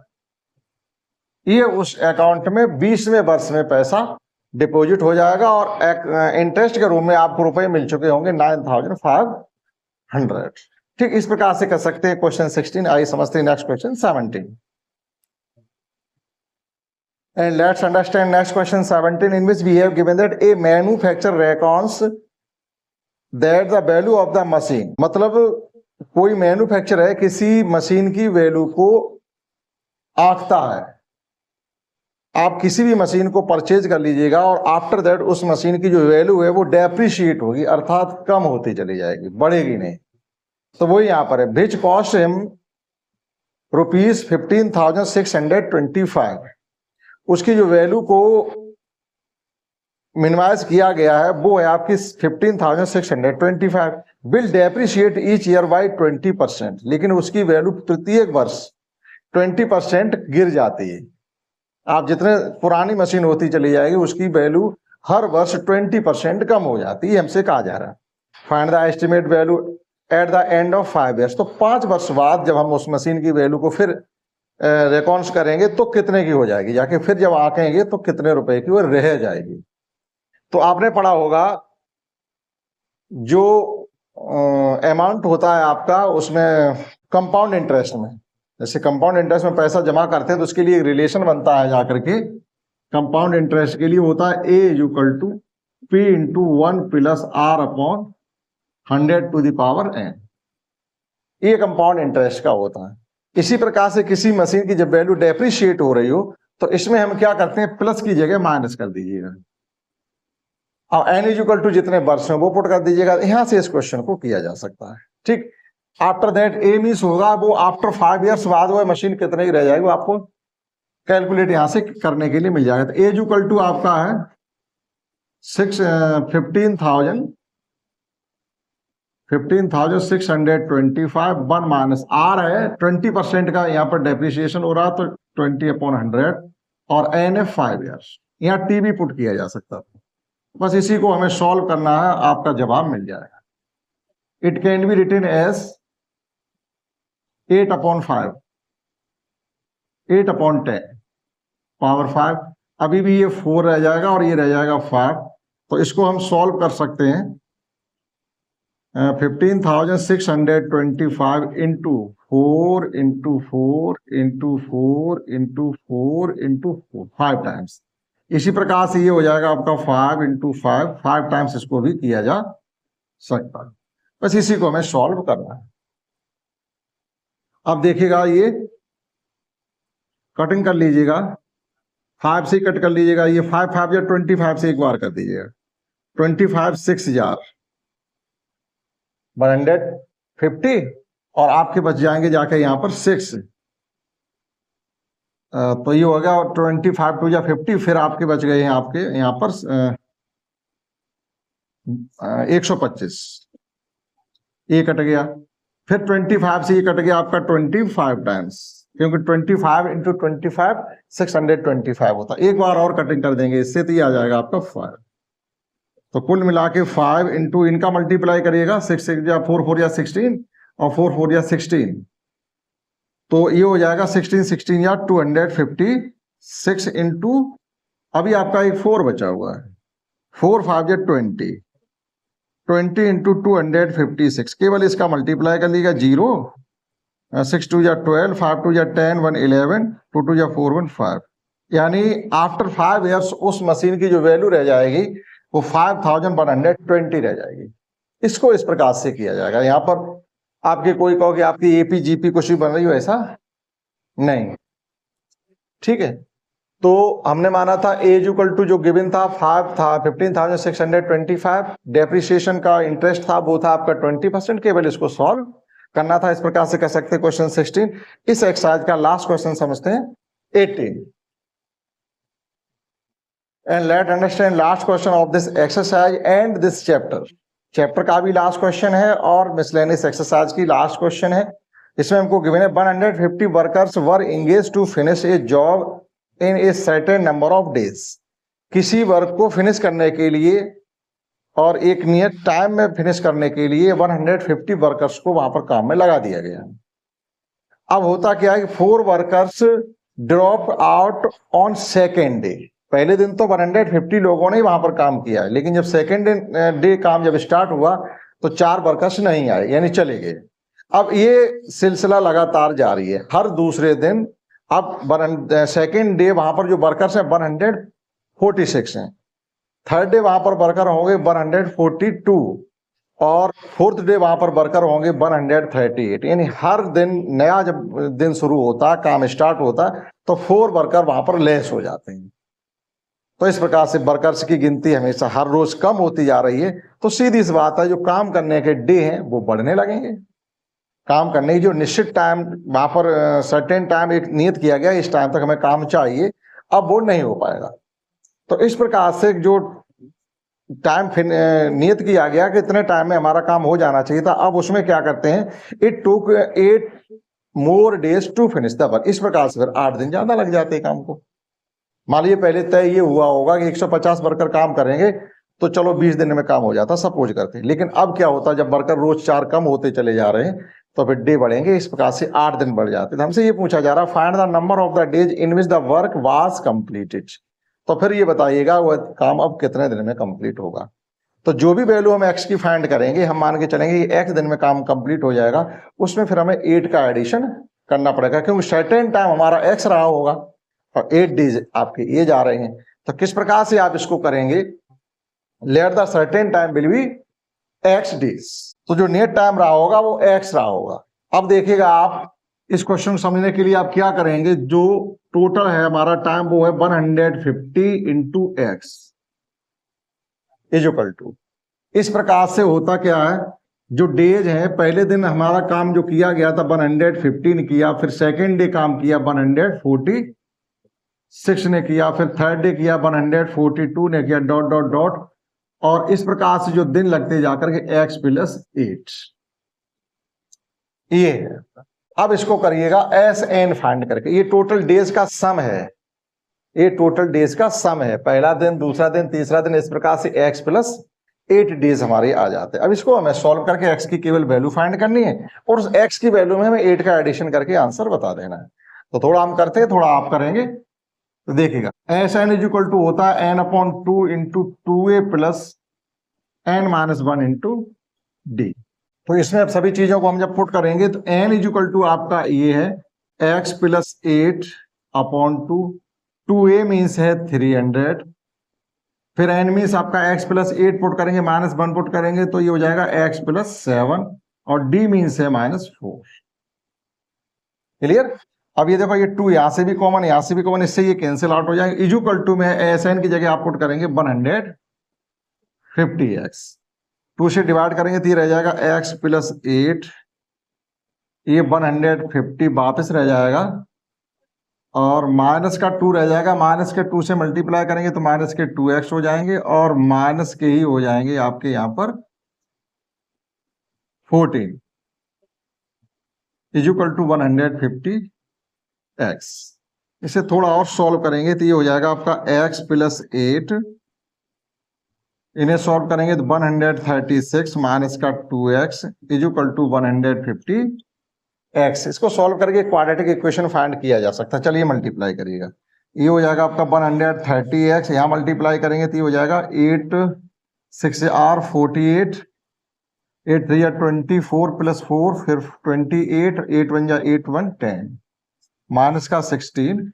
ये उस अकाउंट में 20वें वर्ष में पैसा डिपॉजिट हो जाएगा और इंटरेस्ट के रूप में आपको रुपए मिल चुके होंगे 9,500। ठीक, इस प्रकार से कर सकते हैं क्वेश्चन 16। आइए समझते हैं next question 17। And let's understand next question 17, in which we have given that a manufacturer reckons that the value of the machine, मतलब कोई मैन्युफैक्चरर है किसी मशीन की वैल्यू को आंकता है। आप किसी भी मशीन को परचेज कर लीजिएगा और आफ्टर दैट उस मशीन की जो वैल्यू है वो डेप्रिशिएट होगी, अर्थात कम होती चली जाएगी, बढ़ेगी नहीं। तो वो यहाँ पर है, विच कॉस्ट हिम रुपीज 15,625, उसकी जो वैल्यू को मिनिमाइज किया गया है वो है आपकी 15,625। Will depreciate each year by 20%, लेकिन उसकी वैल्यू प्रत्येक वर्ष 20% गिर जाती है। आप जितने पुरानी मशीन होती चली जाएगी उसकी वैल्यू हर वर्ष 20% कम हो जाती है, हमसे कहा जा रहा है। Find the estimate value at the end of 5 years. तो 5 वर्ष बाद जब हम उस मशीन की वैल्यू को फिर रेकॉन्स करेंगे तो कितने की हो जाएगी, जाके फिर जब आंकेंगे तो कितने रुपए की वो रह जाएगी। तो आपने पढ़ा होगा जो अमाउंट होता है आपका उसमें कंपाउंड इंटरेस्ट में, जैसे कंपाउंड इंटरेस्ट में पैसा जमा करते हैं तो उसके लिए एक रिलेशन बनता है जाकर के, कंपाउंड इंटरेस्ट के लिए होता है A = P × 1 + R/100⁻n। ये कंपाउंड इंटरेस्ट का होता है। इसी प्रकार से किसी मशीन की जब वैल्यू डेप्रिशिएट हो रही हो तो इसमें हम क्या करते हैं, प्लस की जगह माइनस कर दीजिएगा और n = जितने वर्ष में वो पुट कर दीजिएगा। यहां से इस क्वेश्चन को किया जा सकता है। ठीक, आफ्टर दैट A मींस होगा वो आफ्टर 5 ईयर्स बाद वो मशीन कितने की रह जाएगी, आपको कैलकुलेट यहां से करने के लिए मिल जाएगा। तो A = आपका है 15,625, 1 माइनस R है 20% का यहाँ पर डेप्रिसिएशन हो रहा तो 20/100 और n है 5 ईयर्स। यहाँ T भी पुट किया जा सकता था, बस इसी को हमें सॉल्व करना है, आपका जवाब मिल जाएगा। It can be written as 8/5, 8/10 power 5। अभी भी ये 4 रह जाएगा और ये रह जाएगा 5, तो इसको हम सॉल्व कर सकते हैं। 15,625 into 4 into 4 into 4 into 4 into 4 5 times. इसी प्रकार से ये हो जाएगा आपका 5 × 5 टाइम्स, इसको भी किया जा सकता है। बस इसी को हमें सॉल्व करना है। अब देखिएगा, ये कटिंग कर लीजिएगा, 5 से कट कर लीजिएगा। ये 5 5 या 25 से एक बार कर दीजिएगा। 25 6 जार 150 और आपके बच जाएंगे जाके यहाँ पर 6, तो ये हो गया 25 2 या 50, फिर आपके बच गए हैं आपके यहाँ पर 125, ये कट गया। फिर 25 से ये कट गया आपका 25 टाइम्स, क्योंकि 25 × 25 625 होता है। एक बार और कटिंग कर देंगे इससे, तो ये आ जाएगा आपका 5। तो कुल मिला के 5 इंटू इनका मल्टीप्लाई करिएगा, 6 6 या 4 4 या 16 और 4 4 या 16, तो ये हो जाएगा 16 16 या 256 इंटू, अभी आपका एक 4 बचा हुआ है, 4 5 या 20 इंटू 256, केवल इसका मल्टीप्लाई कर लीजिएगा 0, 6 2 या 12, 5 2 या 10, 1 11, 2 2 या 4 1 5। यानी आफ्टर 5 ईयर्स उस मशीन की जो वैल्यू रह जाएगी वो 5,120 रह जाएगी। इसको इस प्रकार से किया जाएगा। यहाँ पर आपके कोई कहो कि आपकी एपी जीपी कुछ भी बन रही हो, ऐसा नहीं। ठीक है, तो हमने माना था A = जो गिवन था 5 था 15,625, डेप्रिसिएशन का इंटरेस्ट था वो था आपका 20%, केवल इसको सॉल्व करना था। इस प्रकार से कर सकते हैं क्वेश्चन 16। इस एक्सरसाइज का लास्ट क्वेश्चन समझते हैं 18, and let understand last question of this exercise and this chapter. Chapter का भी लास्ट क्वेश्चन है और मिसलेनियस एक्सरसाइज की लास्ट क्वेश्चन है। इसमें हमको गिवन है 150 workers were engaged to finish a job in a certain number of days. किसी वर्क को फिनिश करने के लिए और एक नियत टाइम में फिनिश करने के लिए 150 वर्कर्स को वहां पर काम में लगा दिया गया। अब होता क्या है कि 4 workers drop out on second day. पहले दिन तो 150 लोगों ने वहां पर काम किया है, लेकिन जब सेकेंड डे काम जब स्टार्ट हुआ तो 4 वर्कर्स नहीं आए, यानी चले गए। अब ये सिलसिला लगातार जारी है, हर दूसरे दिन। अब सेकेंड डे वहां पर जो वर्कर्स हैं 146 हैं, थर्ड डे वहां पर वर्कर होंगे 142 और फोर्थ डे वहां पर वर्कर होंगे 138। यानी हर दिन नया जब दिन शुरू होता, काम स्टार्ट होता, तो 4 वर्कर वहां पर लेस हो जाते हैं। तो इस प्रकार से वर्कर्स की गिनती हमेशा हर रोज कम होती जा रही है। तो सीधी सी बात है, जो काम करने के डे हैं वो बढ़ने लगेंगे। काम करने की जो निश्चित टाइम वहां पर सर्टेन टाइम एक नियत किया गया, इस टाइम तक हमें काम चाहिए, अब वो नहीं हो पाएगा। तो इस प्रकार से जो टाइम नियत किया गया कि इतने टाइम में हमारा काम हो जाना चाहिए था। अब उसमें क्या करते हैं, it took 8 more days to finish the work। इस प्रकार से फिर 8 दिन ज्यादा लग जाते हैं काम को। मान लीजिए पहले तय ये हुआ होगा कि 150 वर्कर काम करेंगे तो चलो 20 दिन में काम हो जाता, सपोज करते हैं। लेकिन अब क्या होता है, जब वर्कर रोज 4 कम होते चले जा रहे हैं तो फिर डे बढ़ेंगे, इस प्रकार से 8 दिन बढ़ जाते हैं। हमसे ये पूछा जा रहा है find the number of the days in which the work was completed. तो फिर ये बताइएगा वह काम अब कितने दिन में कंप्लीट होगा। तो जो भी वैल्यू हम x की फाइंड करेंगे, हम मान के चलेंगे कि x दिन में काम कंप्लीट हो जाएगा, उसमें फिर हमें 8 का एडिशन करना पड़ेगा, क्योंकि सर्टेन टाइम हमारा x रहा होगा और 8 डेज आपके ये जा रहे हैं। तो किस प्रकार से आप इसको करेंगे, let the certain time will be x days. तो जो नेट टाइम रहा होगा वो x रहा होगा। अब देखिएगा आप इस क्वेश्चन को समझने के लिए आप क्या करेंगे, जो टोटल है हमारा टाइम वो है 150 into x is equal to. इस प्रकार से होता क्या है, जो डेज है, पहले दिन हमारा काम जो किया गया था 115 किया, फिर सेकेंड डे काम किया 146 ने किया, फिर थर्ड डे किया 142 ने किया, डॉट डॉट डॉट, और इस प्रकार से जो दिन लगते जाकर के x + 8 ये है। अब इसको करिएगा SN फाइंड करके, ये टोटल डेज का सम है, ये टोटल डेज का सम है, पहला दिन, दूसरा दिन, तीसरा दिन, इस प्रकार से x + 8 डेज हमारे आ जाते हैं। अब इसको हमें सॉल्व करके x की केवल वैल्यू फाइंड करनी है और उस x की वैल्यू में हमें 8 का एडिशन करके आंसर बता देना है। तो थोड़ा हम करते हैं, थोड़ा आप करेंगे। तो देखिएगा SN = होता है n/2 × 2a + n - 1 × d। तो इसमें अब सभी चीजों को हम जब पुट करेंगे तो n = आपका ये है x + 8/2, 2a मीन्स है 300, फिर n मीन्स आपका x + 8 पुट करेंगे, -1 पुट करेंगे तो ये हो जाएगा x + 7, और d मीन्स है -4। क्लियर। अब ये देखो, ये 2 यहां से भी कॉमन, यहां से भी कॉमन, इससे ये कैंसिल आउट हो जाएंगे। = में SN की जगह आप पुट करेंगे 150x, 2 से डिवाइड करेंगे तो ये रह जाएगा x + 8, ये 150 वापस रह जाएगा, और माइनस का 2 रह जाएगा, माइनस के 2 से मल्टीप्लाई करेंगे तो माइनस के 2x हो जाएंगे, और माइनस के ही हो जाएंगे आपके यहां पर 14 = 150x। इसे थोड़ा और सॉल्व करेंगे तो ये हो जाएगा आपका x + 8, इन्हें सॉल्व करेंगे तो 136 माइनस का 2x = 150x। इसको सॉल्व करके क्वाड्रेटिक इक्वेशन फाइंड किया जा सकता है। चलिए मल्टीप्लाई करिएगा, ये हो जाएगा आपका 130x, यहां मल्टीप्लाई करेंगे तो ये हो जाएगा 8 6 r 48, 8 3 24 + 4, फिर 28, 8 1 जा 8 1 10, माइनस का 16,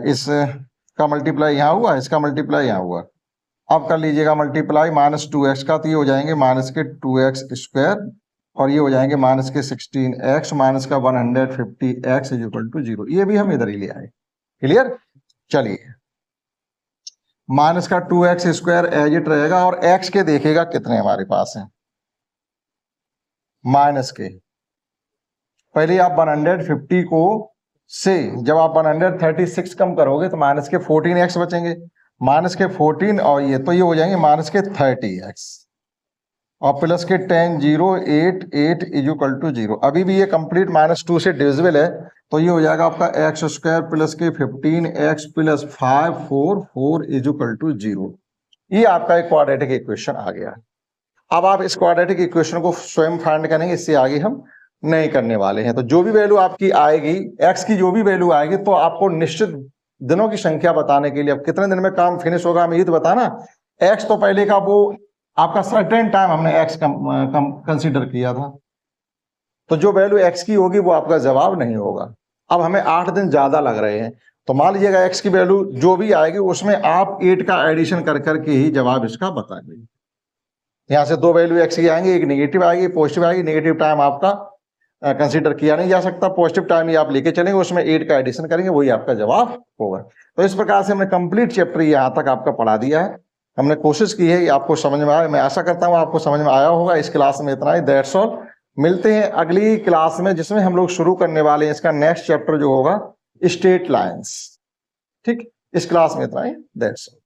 इसका मल्टीप्लाई यहाँ हुआ, इसका मल्टीप्लाई यहाँ हुआ। अब कर लीजिएगा मल्टीप्लाई -2x का, तो ये हो जाएंगे -2x², और ये हो जाएंगे -16x माइनस का 150x = 0। ये भी हम इधर ही ले आए। क्लियर। चलिए -2x² एज इट रहेगा, और x के देखेगा कितने हमारे पास हैं, माइनस के। पहले आप 150 को से जब आप 136 कम करोगे तो माइनस के 14x बचेंगे, माइनस के 14, और ये तो ये हो जाएंगे माइनस के 30x, और प्लस के 10 0 8 8 = 0। अभी भी ये कंप्लीट -2 से डिविजिबल है, तो ये हो जाएगा आपका x² प्लस के 15x + 5 4 4 = 0। ये आपका एक क्वाड्रेटिक इक्वेशन आ गया। अब आप इस क्वाड्रेटिक इक्वेशन को स्वयं फाइंड करेंगे, इससे आगे हम नहीं करने वाले हैं। तो जो भी वैल्यू आपकी आएगी, x की जो भी वैल्यू आएगी, तो आपको निश्चित दिनों की संख्या बताने के लिए, अब कितने दिन में काम फिनिश होगा हमें ये तो बताना। x तो पहले का वो आपका सर्टेन टाइम हमने x कंसीडर किया था, तो जो वैल्यू x की होगी वो आपका जवाब नहीं होगा। अब हमें 8 दिन ज्यादा लग रहे हैं, तो मान लीजिएगा x की वैल्यू जो भी आएगी उसमें आप 8 का एडिशन कर करके ही जवाब इसका बताएंगे। यहां से 2 वैल्यू x की आएंगी, एक नेगेटिव आएगी, पॉजिटिव आएगी। नेगेटिव टाइम आपका कंसीडर किया नहीं जा सकता, पॉजिटिव टाइम ही आप लेके चलेंगे, उसमें 8 का एडिशन करेंगे, वही आपका जवाब होगा। तो इस प्रकार से हमने कंप्लीट चैप्टर यहां तक आपका पढ़ा दिया है। हमने कोशिश की है कि आपको समझ में आए, मैं आशा करता हूं आपको समझ में आया होगा। इस क्लास में इतना ही, दैट्स ऑल। मिलते हैं अगली क्लास में, जिसमें हम लोग शुरू करने वाले हैं इसका नेक्स्ट चैप्टर जो होगा स्ट्रेट लाइंस। ठीक, इस क्लास में इतना ही, दैट्स ऑल।